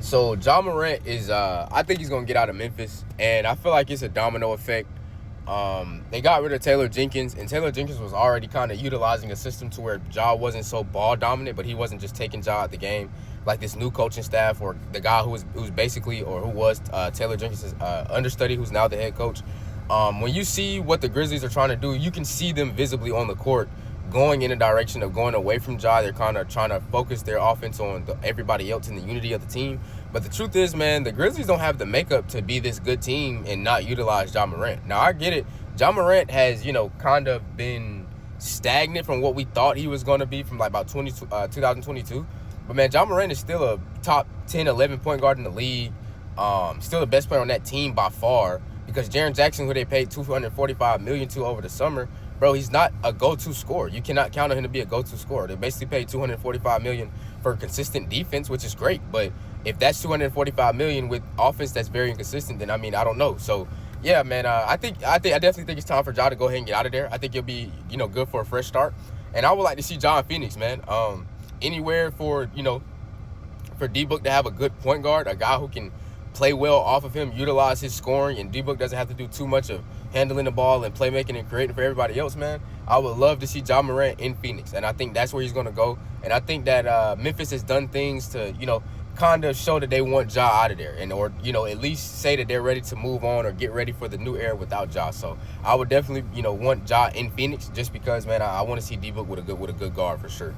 So Ja Morant is I think he's gonna get out of Memphis, and I feel like it's a domino effect. They got rid of Taylor Jenkins, and Taylor Jenkins was already kind of utilizing a system to where Ja wasn't so ball dominant, but he wasn't just taking Ja out the game like this new coaching staff or the guy who's basically or who was Taylor Jenkins' understudy, who's now the head coach. When you see what the Grizzlies are trying to do, you can see them visibly on the court going in a direction of going away from Ja. They're kind of trying to focus their offense on everybody else in the unity of the team. But the truth is, man, the Grizzlies don't have the makeup to be this good team and not utilize Ja Morant. Now, I get it. Ja Morant has, kind of been stagnant from what we thought he was going to be from like about 2022. But, man, Ja Morant is still a top 10, 11 point guard in the league. Still the best player on that team by far, because Jaren Jackson, who they paid $245 million to over the summer, bro, he's not a go-to scorer. You cannot count on him to be a go-to scorer. They basically paid $245 million for consistent defense, which is great. But if that's $245 million with offense that's very inconsistent, then I don't know. So yeah, man, I definitely think it's time for Ja to go ahead and get out of there. I think he'll be good for a fresh start, and I would like to see Ja in Phoenix, man. Anywhere for for D-Book to have a good point guard, a guy who can play well off of him, utilize his scoring, and D-Book doesn't have to do too much of handling the ball and playmaking and creating for everybody else, man. I would love to see Ja Morant in Phoenix, and I think that's where he's going to go. And I think that Memphis has done things to, kind of show that they want Ja out of there, and or at least say that they're ready to move on or get ready for the new era without Ja. So I would definitely want Ja in Phoenix, just because, man, I want to see D-Book with a good guard for sure.